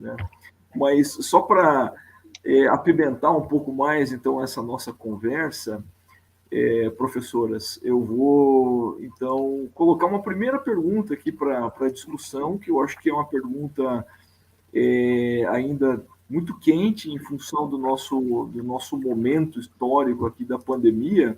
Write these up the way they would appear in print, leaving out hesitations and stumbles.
né? Mas só para apimentar um pouco mais, então, essa nossa conversa, professoras, eu vou, então, colocar uma primeira pergunta aqui para a discussão, que eu acho que é uma pergunta ainda muito quente em função do nosso momento histórico aqui da pandemia,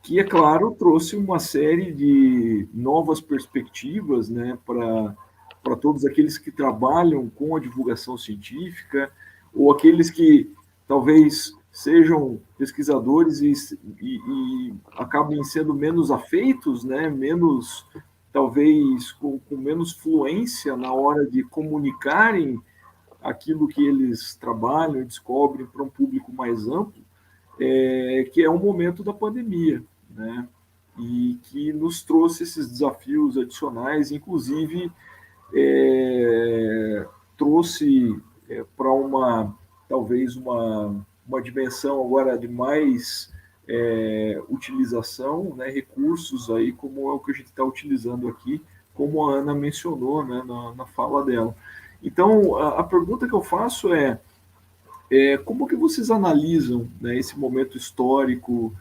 que, é claro, trouxe uma série de novas perspectivas, né, para todos aqueles que trabalham com a divulgação científica, ou aqueles que talvez sejam pesquisadores e acabem sendo menos afeitos, né, menos, talvez, com menos fluência na hora de comunicarem aquilo que eles trabalham e descobrem para um público mais amplo, que é o momento da pandemia, né? E que nos trouxe esses desafios adicionais, inclusive trouxe para talvez uma dimensão agora de mais utilização, né, recursos aí, como é o que a gente está utilizando aqui, como a Ana mencionou, né, na fala dela. Então, a pergunta que eu faço como que vocês analisam, né, esse momento histórico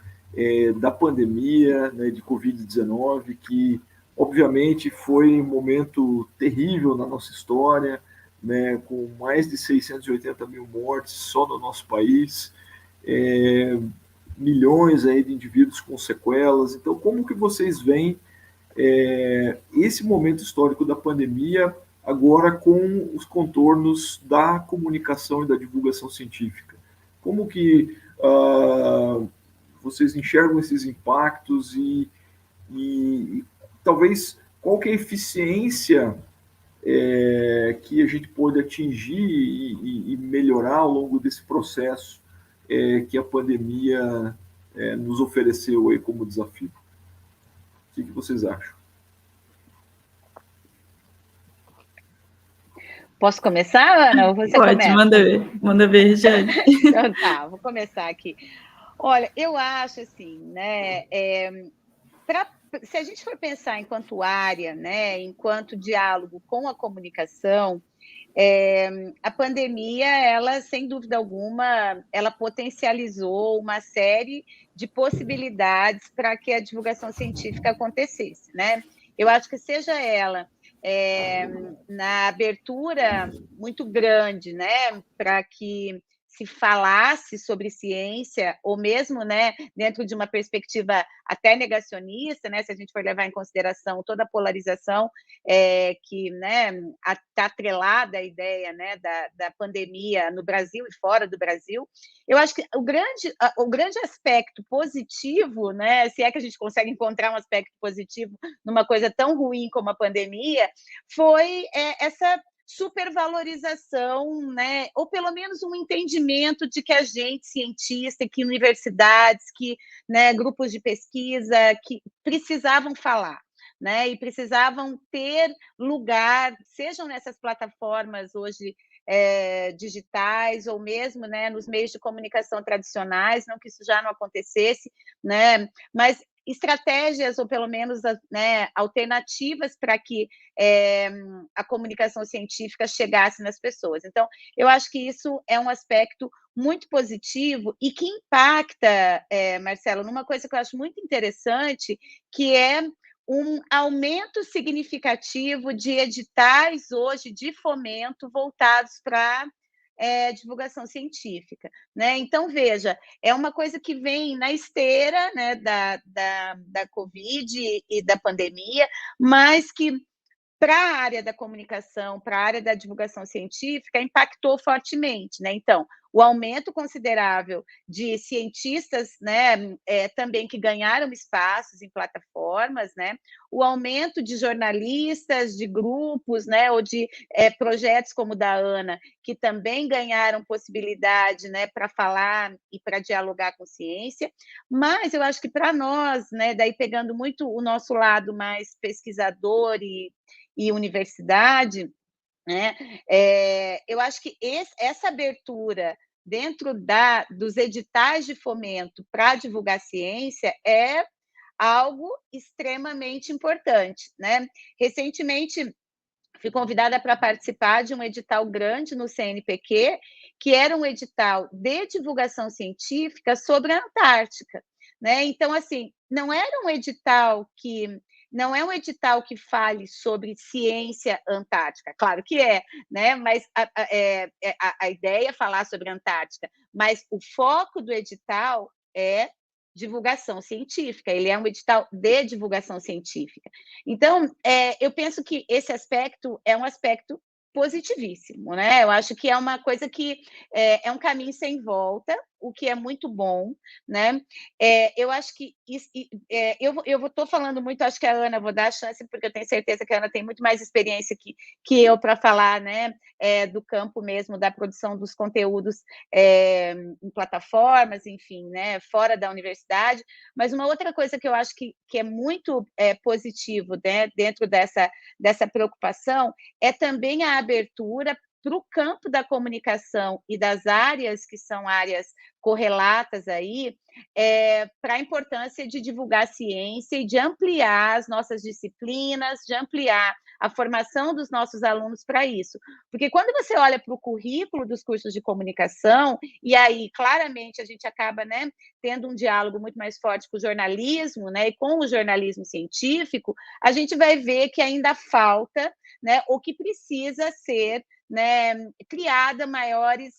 da pandemia, né, de Covid-19, que obviamente foi um momento terrível na nossa história, né, com mais de 680 mil mortes só no nosso país, milhões aí de indivíduos com sequelas. Então, como que vocês veem esse momento histórico da pandemia agora com os contornos da comunicação e da divulgação científica? Como que vocês enxergam esses impactos e talvez qual que é a eficiência que a gente pode atingir e melhorar ao longo desse processo que a pandemia nos ofereceu aí como desafio? O que vocês acham? Posso começar, Ana, ou você Pode, começa? manda ver, Regiane. Então tá, vou começar aqui. Olha, eu acho assim, né, se a gente for pensar enquanto área, né, enquanto diálogo com a comunicação, a pandemia, ela, sem dúvida alguma, ela potencializou uma série de possibilidades para que a divulgação científica acontecesse, né? Eu acho que seja ela na abertura muito grande, né, para que se falasse sobre ciência, ou mesmo, né, dentro de uma perspectiva até negacionista, né, se a gente for levar em consideração toda a polarização que, né, está atrelada à ideia, né, da pandemia no Brasil e fora do Brasil. Eu acho que o grande aspecto positivo, né, se é que a gente consegue encontrar um aspecto positivo numa coisa tão ruim como a pandemia, foi essa supervalorização, né, ou pelo menos um entendimento de que a gente, cientista, que universidades, que, né, grupos de pesquisa, que precisavam falar, né, e precisavam ter lugar, sejam nessas plataformas hoje digitais, ou mesmo, né, nos meios de comunicação tradicionais, não que isso já não acontecesse, né, mas estratégias, ou pelo menos, né, alternativas para que a comunicação científica chegasse nas pessoas. Então, eu acho que isso é um aspecto muito positivo e que impacta, Marcelo, numa coisa que eu acho muito interessante, que é um aumento significativo de editais hoje de fomento voltados para divulgação científica, né? Então, veja, é uma coisa que vem na esteira, né, da Covid e da pandemia, mas que para a área da comunicação, para a área da divulgação científica, impactou fortemente, né? Então, o aumento considerável de cientistas, né, também que ganharam espaços em plataformas, né? O aumento de jornalistas, de grupos, né, ou de projetos como o da Ana, que também ganharam possibilidade, né, para falar e para dialogar com ciência. Mas eu acho que para nós, né, daí pegando muito o nosso lado mais pesquisador e universidade, né? Eu acho que essa abertura dentro dos editais de fomento para divulgar ciência é algo extremamente importante, né? Recentemente fui convidada para participar de um edital grande no CNPq, que era um edital de divulgação científica sobre a Antártica, né? Então, assim, não era um edital que não é um edital que fale sobre ciência antártica, claro que é, né? Mas a ideia é falar sobre a Antártica, mas o foco do edital é divulgação científica, ele é um edital de divulgação científica. Então, eu penso que esse aspecto é um aspecto positivíssimo, né? Eu acho que é uma coisa que é um caminho sem volta, o que é muito bom, né? Eu acho que eu estou falando muito, acho que a Ana, vou dar a chance, porque eu tenho certeza que a Ana tem muito mais experiência que eu para falar, né? Do campo mesmo, da produção dos conteúdos em plataformas, enfim, né? Fora da universidade. Mas uma outra coisa que eu acho que é muito positivo, né? Dentro dessa preocupação é também a abertura para o campo da comunicação e das áreas que são áreas correlatas aí, para a importância de divulgar ciência e de ampliar as nossas disciplinas, de ampliar a formação dos nossos alunos para isso. Porque quando você olha para o currículo dos cursos de comunicação, e aí, claramente, a gente acaba, né, tendo um diálogo muito mais forte com o jornalismo, né, e com o jornalismo científico, a gente vai ver que ainda falta, né, ou que precisa ser, né, criada maiores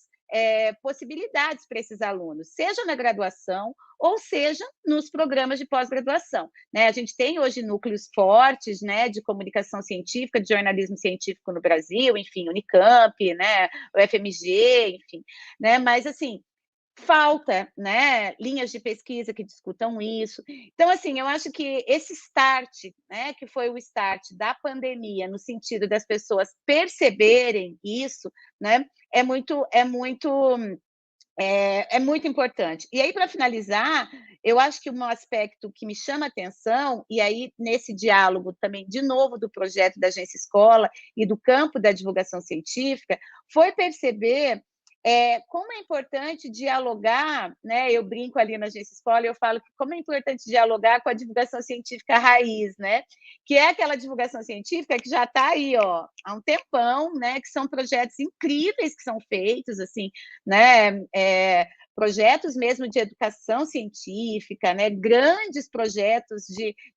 possibilidades para esses alunos, seja na graduação ou seja nos programas de pós-graduação, né? A gente tem hoje núcleos fortes, né, de comunicação científica, de jornalismo científico no Brasil, enfim, Unicamp, né, o FMG, enfim, né? Mas assim, falta, né, linhas de pesquisa que discutam isso. Então, assim, eu acho que esse start, né, que foi o start da pandemia, no sentido das pessoas perceberem isso, né, é muito importante. E aí, para finalizar, eu acho que um aspecto que me chama atenção, e aí nesse diálogo também, de novo, do projeto da Agência Escola e do campo da divulgação científica, foi perceber como é importante dialogar, né? Eu brinco ali na Agência Escola e eu falo que como é importante dialogar com a divulgação científica raiz, né? Que é aquela divulgação científica que já está aí, ó, há um tempão, né? Que são projetos incríveis que são feitos, assim, né? Projetos mesmo de educação científica, né? Grandes projetos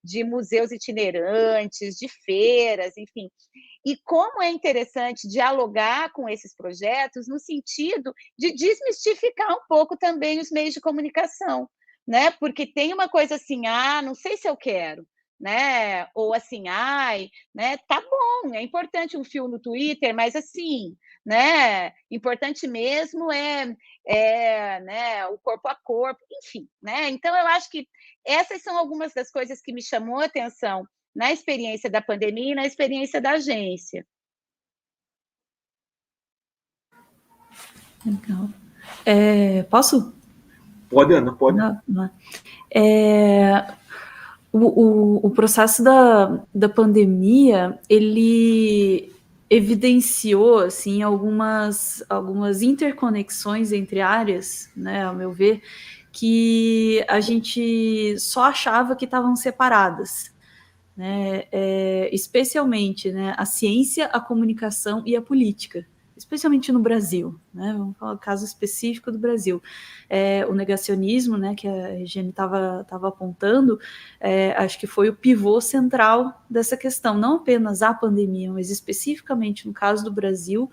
de museus itinerantes, de feiras, enfim. E como é interessante dialogar com esses projetos no sentido de desmistificar um pouco também os meios de comunicação, né? Porque tem uma coisa assim, não sei se eu quero, né? Ou assim, né? Tá bom, é importante um fio no Twitter, mas assim, né? Importante mesmo né? O corpo a corpo, enfim, né? Então eu acho que essas são algumas das coisas que me chamou a atenção na experiência da pandemia e na experiência da agência. Legal. Posso? Pode, Ana, pode. Não. O processo da pandemia, ele evidenciou assim, algumas interconexões entre áreas, né, ao meu ver, que a gente só achava que estavam separadas. Né, especialmente, né, a ciência, a comunicação e a política, especialmente no Brasil, né, vamos falar do caso específico do Brasil. O negacionismo, né, que a Regiane estava apontando, acho que foi o pivô central dessa questão, não apenas a pandemia, mas especificamente no caso do Brasil,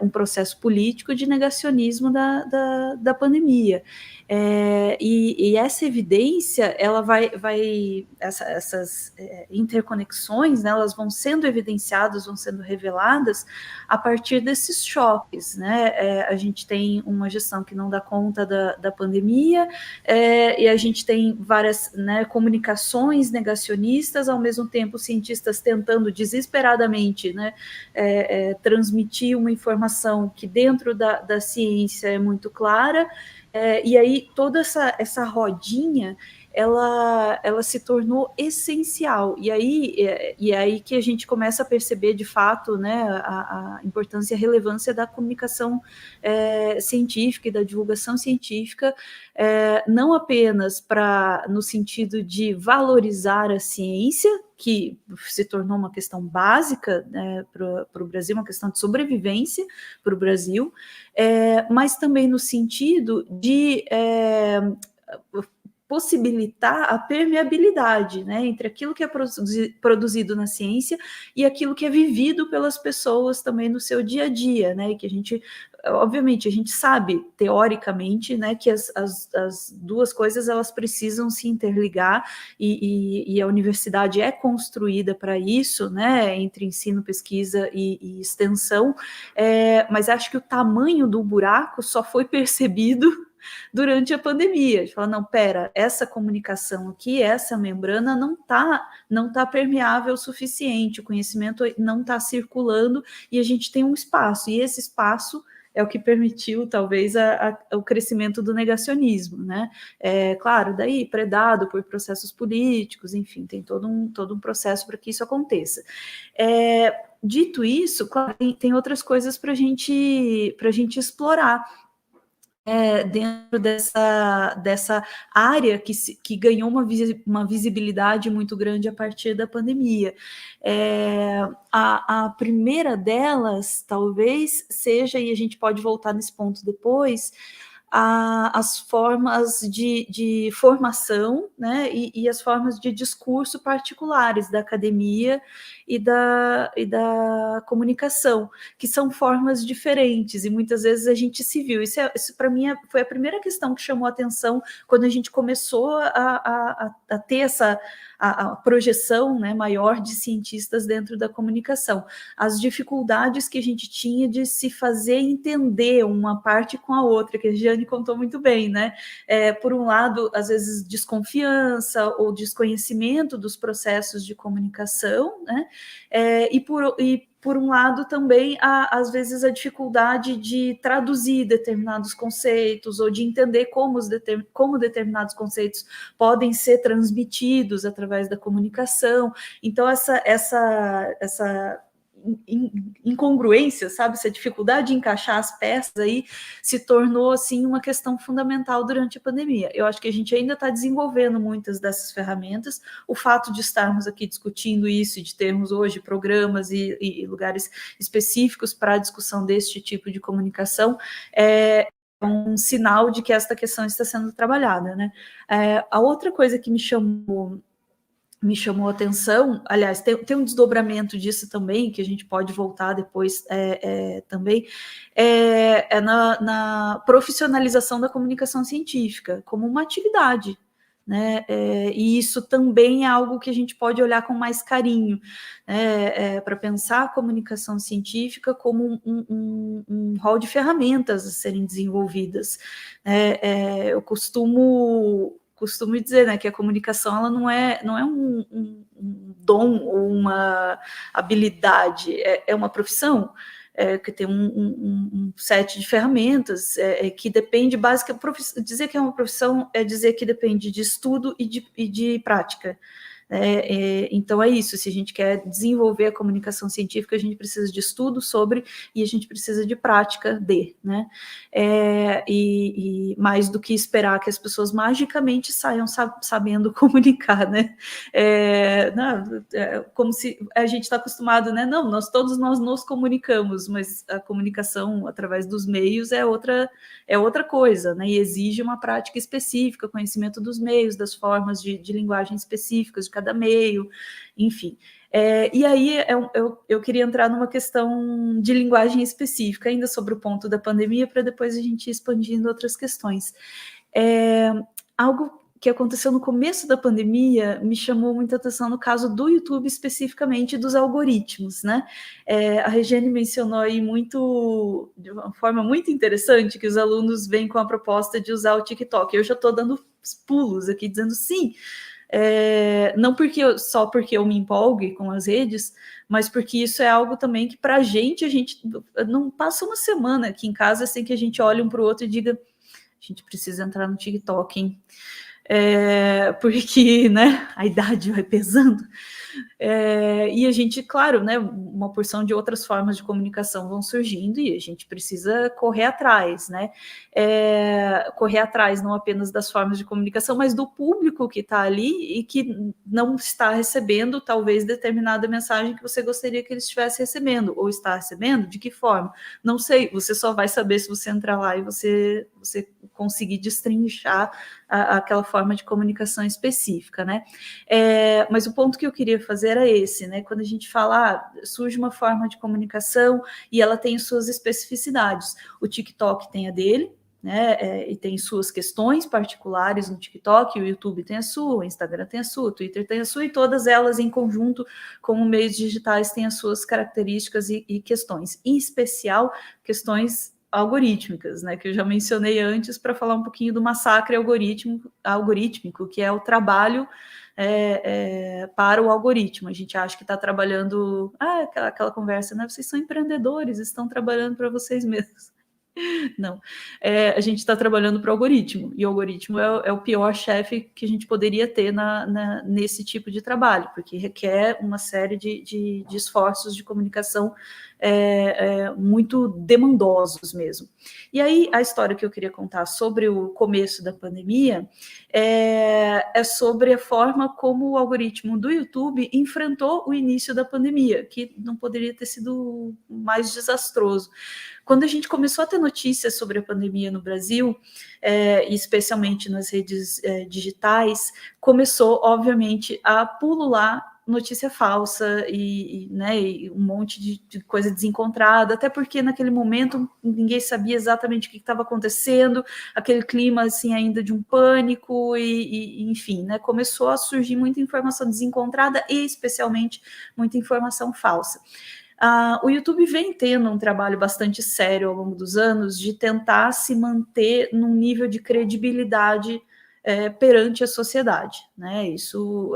um processo político de negacionismo da pandemia. E essa evidência, ela essas interconexões, né, elas vão sendo evidenciadas, vão sendo reveladas a partir desses choques, né? A gente tem uma gestão que não dá conta da pandemia, e a gente tem várias, né, comunicações negacionistas, ao mesmo tempo cientistas tentando desesperadamente, né, transmitir uma informação que dentro da ciência é muito clara, e aí toda essa rodinha ela se tornou essencial, e aí que a gente começa a perceber de fato, né, a importância e a relevância da comunicação científica e da divulgação científica, não apenas no sentido de valorizar a ciência, que se tornou uma questão básica, né, para o Brasil, uma questão de sobrevivência para o Brasil, mas também no sentido de possibilitar a permeabilidade, né, entre aquilo que é produzido na ciência e aquilo que é vivido pelas pessoas também no seu dia a dia, né, e que a gente, obviamente, a gente sabe, teoricamente, né, que as duas coisas, elas precisam se interligar, e a universidade é construída para isso, né, entre ensino, pesquisa e extensão, mas acho que o tamanho do buraco só foi percebido durante a pandemia. A gente fala, não, pera, essa comunicação aqui, essa membrana não tá permeável o suficiente, o conhecimento não está circulando, e a gente tem um espaço, e esse espaço é o que permitiu, talvez, o crescimento do negacionismo, né? Claro, daí predado por processos políticos, enfim, tem todo um processo para que isso aconteça. Dito isso, claro, tem outras coisas para a gente explorar. Dentro dessa área que ganhou uma visibilidade muito grande a partir da pandemia. A primeira delas, talvez, seja, e a gente pode voltar nesse ponto depois, as formas de formação, né, e as formas de discurso particulares da academia e da comunicação, que são formas diferentes, e muitas vezes a gente se viu. Isso para mim foi a primeira questão que chamou a atenção quando a gente começou a ter essa a projeção, né, maior de cientistas dentro da comunicação, as dificuldades que a gente tinha de se fazer entender uma parte com a outra, que a Jane contou muito bem, né? Por um lado, às vezes, desconfiança ou desconhecimento dos processos de comunicação, né? E por um lado também, às vezes, a dificuldade de traduzir determinados conceitos ou de entender como determinados conceitos podem ser transmitidos através da comunicação. Então, essa incongruência, sabe, essa dificuldade de encaixar as peças aí se tornou, assim, uma questão fundamental durante a pandemia. Eu acho que a gente ainda está desenvolvendo muitas dessas ferramentas. O fato de estarmos aqui discutindo isso e de termos hoje programas e lugares específicos para a discussão deste tipo de comunicação é um sinal de que esta questão está sendo trabalhada, né? A outra coisa que me chamou a atenção, aliás, tem um desdobramento disso também, que a gente pode voltar depois também, na profissionalização da comunicação científica, como uma atividade, né? E isso também é algo que a gente pode olhar com mais carinho, para pensar a comunicação científica como um rol de ferramentas a serem desenvolvidas. Eu costumo dizer, né, que a comunicação, ela não é um dom ou uma habilidade, é uma profissão, que tem um set de ferramentas que depende, basicamente, dizer que é uma profissão é dizer que depende de estudo e de prática. Então é isso, se a gente quer desenvolver a comunicação científica, a gente precisa de estudo sobre e a gente precisa de prática né? E mais do que esperar que as pessoas magicamente saiam sabendo comunicar, né? Como se a gente está acostumado, né? Não, todos nós nos comunicamos, mas a comunicação através dos meios é outra coisa, né? E exige uma prática específica, conhecimento dos meios, das formas de linguagem específicas de cada meio, enfim. E aí eu queria entrar numa questão de linguagem específica, ainda sobre o ponto da pandemia, para depois a gente ir expandindo outras questões. Algo que aconteceu no começo da pandemia me chamou muita atenção no caso do YouTube, especificamente dos algoritmos, né? A Regiane mencionou aí de uma forma muito interessante, que os alunos vêm com a proposta de usar o TikTok. Eu já estou dando pulos aqui, dizendo sim, não só porque eu me empolgue com as redes, mas porque isso é algo também que para a gente não passa uma semana aqui em casa sem que a gente olhe um para o outro e diga, a gente precisa entrar no TikTok, hein? Porque, né, a idade vai pesando. E a gente, claro, né, uma porção de outras formas de comunicação vão surgindo e a gente precisa correr atrás, né? Correr atrás não apenas das formas de comunicação, mas do público que está ali e que não está recebendo talvez determinada mensagem que você gostaria que ele estivesse recebendo, ou está recebendo, de que forma? Não sei, você só vai saber se você entrar lá e você conseguir destrinchar aquela forma de comunicação específica, né? Mas o ponto que eu queria fazer era esse, né? Quando a gente fala, surge uma forma de comunicação e ela tem suas especificidades. O TikTok tem a dele, né? E tem suas questões particulares no TikTok, o YouTube tem a sua, o Instagram tem a sua, o Twitter tem a sua, e todas elas em conjunto, como meios digitais, têm as suas características e questões, em especial questões algorítmicas, né, que eu já mencionei antes, para falar um pouquinho do massacre algorítmico, que é o trabalho para o algoritmo. A gente acha que está trabalhando, aquela conversa, né? Vocês são empreendedores, estão trabalhando para vocês mesmos. Não, a gente está trabalhando para o algoritmo, e o algoritmo é o pior chefe que a gente poderia ter nesse tipo de trabalho, porque requer uma série de esforços de comunicação muito demandosos mesmo. E aí, a história que eu queria contar sobre o começo da pandemia é sobre a forma como o algoritmo do YouTube enfrentou o início da pandemia, que não poderia ter sido mais desastroso. Quando a gente começou a ter notícias sobre a pandemia no Brasil, especialmente nas redes digitais, começou, obviamente, a pulular notícia falsa e um monte de coisa desencontrada, até porque naquele momento ninguém sabia exatamente o que estava acontecendo, aquele clima assim ainda de um pânico e enfim, né, começou a surgir muita informação desencontrada e especialmente muita informação falsa. O YouTube vem tendo um trabalho bastante sério ao longo dos anos de tentar se manter num nível de credibilidade perante a sociedade, né? Isso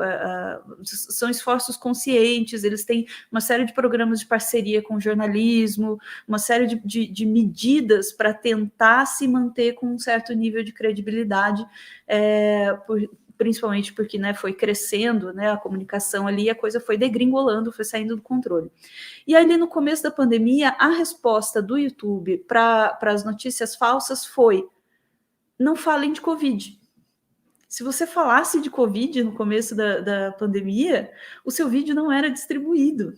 são esforços conscientes, eles têm uma série de programas de parceria com o jornalismo, uma série de medidas para tentar se manter com um certo nível de credibilidade, principalmente porque, né, foi crescendo, né, a comunicação ali, a coisa foi degringolando, foi saindo do controle. E ali no começo da pandemia, a resposta do YouTube para as notícias falsas foi: não falem de Covid. Se você falasse de Covid no começo da pandemia, o seu vídeo não era distribuído.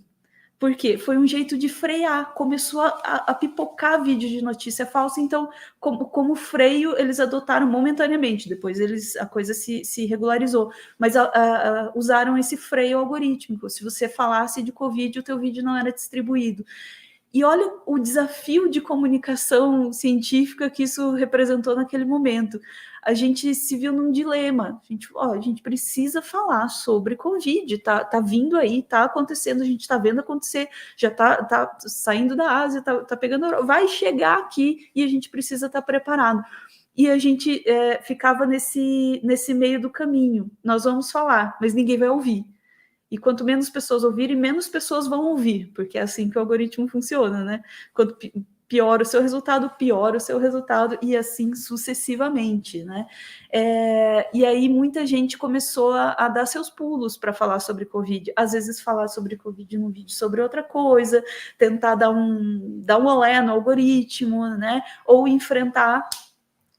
Por quê? Foi um jeito de frear, começou a pipocar vídeo de notícia falsa, então, como freio, eles adotaram momentaneamente, depois a coisa se regularizou, mas usaram esse freio algorítmico. Se você falasse de Covid, o teu vídeo não era distribuído. E olha o desafio de comunicação científica que isso representou naquele momento. A gente se viu num dilema. A gente precisa falar sobre Covid. Tá vindo aí, tá acontecendo, a gente está vendo acontecer, já tá saindo da Ásia, tá pegando, vai chegar aqui e a gente precisa estar preparado. E a gente ficava nesse meio do caminho. Nós vamos falar, mas ninguém vai ouvir. E quanto menos pessoas ouvirem, menos pessoas vão ouvir, porque é assim que o algoritmo funciona, né? Quanto pior o seu resultado, e assim sucessivamente, né? E aí muita gente começou a dar seus pulos para falar sobre Covid, às vezes falar sobre Covid num vídeo sobre outra coisa, tentar dar um olé no algoritmo, né? Ou enfrentar,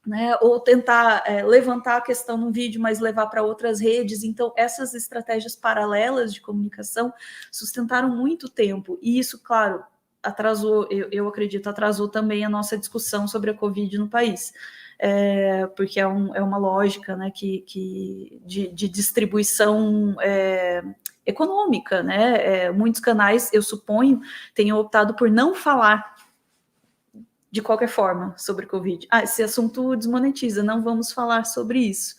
né, ou tentar levantar a questão num vídeo, mas levar para outras redes. Então, essas estratégias paralelas de comunicação sustentaram muito tempo, e isso, claro, atrasou, eu acredito, atrasou também a nossa discussão sobre a Covid no país, porque é uma lógica, né, de distribuição econômica, né? Muitos canais, eu suponho, tenham optado por não falar de qualquer forma sobre Covid. Esse assunto desmonetiza, não vamos falar sobre isso.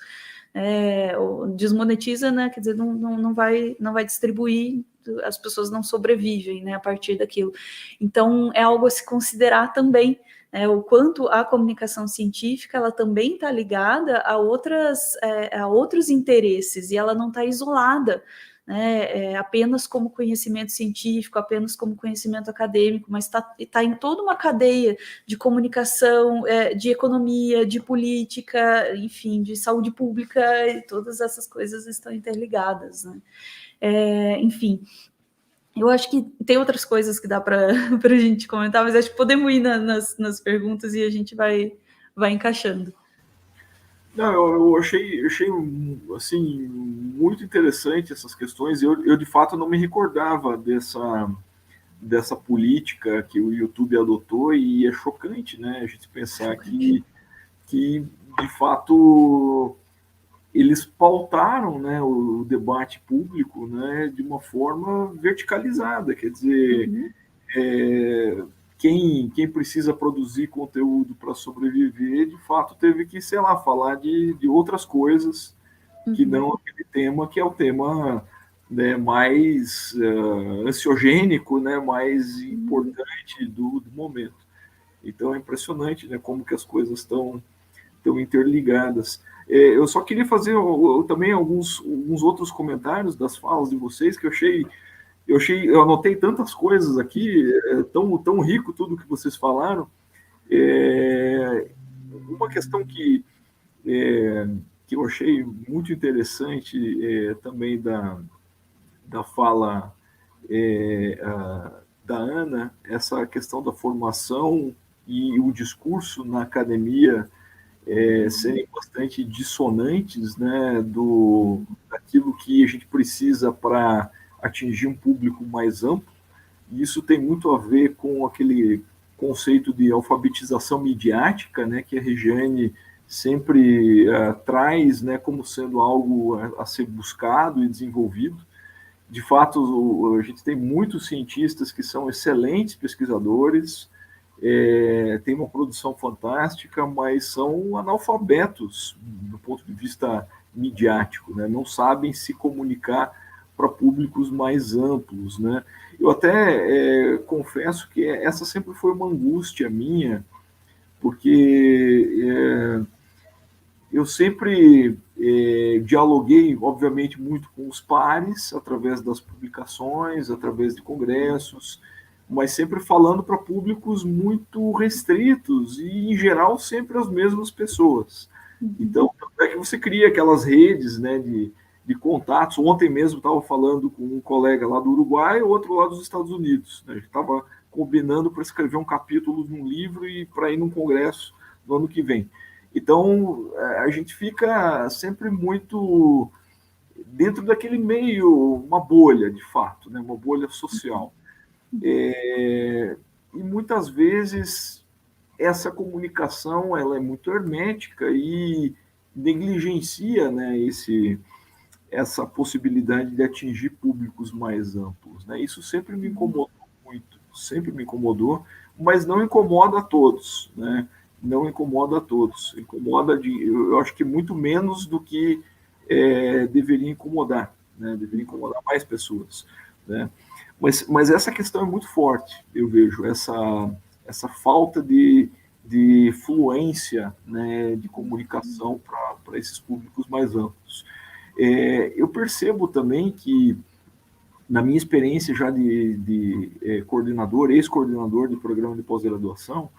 Desmonetiza, né? Quer dizer, não vai distribuir, as pessoas não sobrevivem, né, a partir daquilo. Então, é algo a se considerar também, né, o quanto a comunicação científica ela também está ligada a outros interesses, e ela não está isolada, né, apenas como conhecimento científico, apenas como conhecimento acadêmico, mas está em toda uma cadeia de comunicação, de economia, de política, enfim, de saúde pública, e todas essas coisas estão interligadas, né? Enfim, eu acho que tem outras coisas que dá para a gente comentar, mas acho que podemos ir nas perguntas e a gente vai encaixando. Não, eu achei assim, muito interessante essas questões. Eu de fato não me recordava dessa política que o YouTube adotou, e é chocante, né? A gente pensar que de fato eles pautaram, né, o debate público, né, de uma forma verticalizada. Quer dizer, quem precisa produzir conteúdo para sobreviver, de fato, teve que, sei lá, falar de outras coisas que não aquele tema, que é o tema, né, mais ansiogênico, né, mais importante do momento. Então é impressionante, né, como que as coisas estão interligadas. Eu só queria fazer também alguns outros comentários das falas de vocês, que eu anotei tantas coisas aqui, tão rico tudo que vocês falaram. Uma questão que eu achei muito interessante também da fala da Ana, essa questão da formação e o discurso na academia serem bastante dissonantes, né, daquilo que a gente precisa para atingir um público mais amplo. E isso tem muito a ver com aquele conceito de alfabetização midiática, né, que a Regiane sempre traz, né, como sendo algo a ser buscado e desenvolvido. De fato, a gente tem muitos cientistas que são excelentes pesquisadores, tem uma produção fantástica, mas são analfabetos do ponto de vista midiático, né? Não sabem se comunicar para públicos mais amplos, né? Eu até confesso que essa sempre foi uma angústia minha, porque eu sempre dialoguei, obviamente, muito com os pares, através das publicações, através de congressos, mas sempre falando para públicos muito restritos e, em geral, sempre as mesmas pessoas. Então, é que você cria aquelas redes, né, de contatos. Ontem mesmo estava falando com um colega lá do Uruguai, outro lá dos Estados Unidos. Né? A gente estava combinando para escrever um capítulo num livro e para ir num congresso no ano que vem. Então, a gente fica sempre muito dentro daquele meio, uma bolha, de fato, né, uma bolha social. E muitas vezes essa comunicação ela é muito hermética e negligencia, né, essa possibilidade de atingir públicos mais amplos. Né? Isso sempre me incomodou muito, sempre me incomodou, mas não incomoda a todos, né? Não incomoda a todos, eu acho que muito menos do que deveria incomodar, né? Deveria incomodar mais pessoas, né? Mas essa questão é muito forte, eu vejo, essa falta de fluência, né, de comunicação para esses públicos mais amplos. Eu percebo também que, na minha experiência já de coordenador, ex-coordenador de programa de pós-graduação,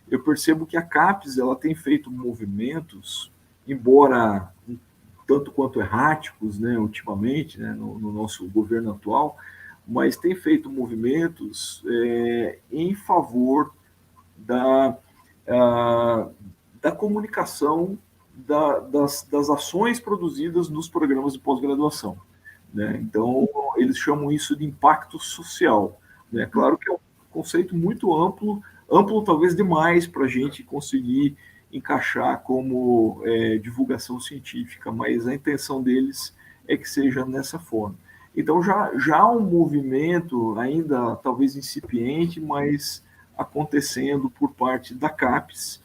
eu percebo que a CAPES ela tem feito movimentos, embora um tanto quanto erráticos, né, ultimamente, né, no nosso governo atual, mas tem feito movimentos em favor da comunicação das ações produzidas nos programas de pós-graduação. Né? Então, eles chamam isso de impacto social. Né? Claro que é um conceito muito amplo talvez demais para a gente conseguir encaixar como divulgação científica, mas a intenção deles é que seja nessa forma. Então, já há um movimento, ainda talvez incipiente, mas acontecendo por parte da CAPES.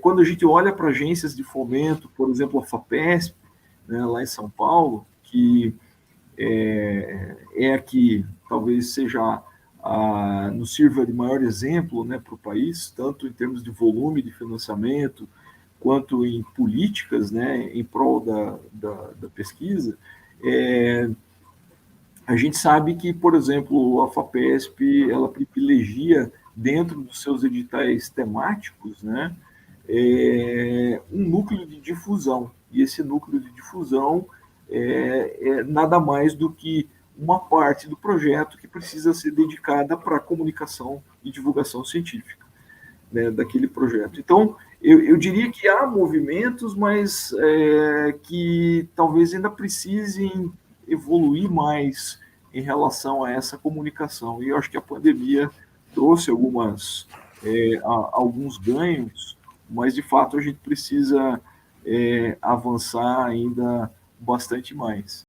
Quando a gente olha para agências de fomento, por exemplo, a FAPESP, né, lá em São Paulo, que aqui talvez nos sirva de maior exemplo, né, para o país, tanto em termos de volume de financiamento, quanto em políticas, né, em prol da pesquisa. A gente sabe que, por exemplo, a FAPESP ela privilegia, dentro dos seus editais temáticos, né, um núcleo de difusão. E esse núcleo de difusão nada mais do que uma parte do projeto que precisa ser dedicada para a comunicação e divulgação científica, né, daquele projeto. Então, eu diria que há movimentos, mas que talvez ainda precisem evoluir mais em relação a essa comunicação. E eu acho que a pandemia trouxe alguns ganhos, mas, de fato, a gente precisa avançar ainda bastante mais.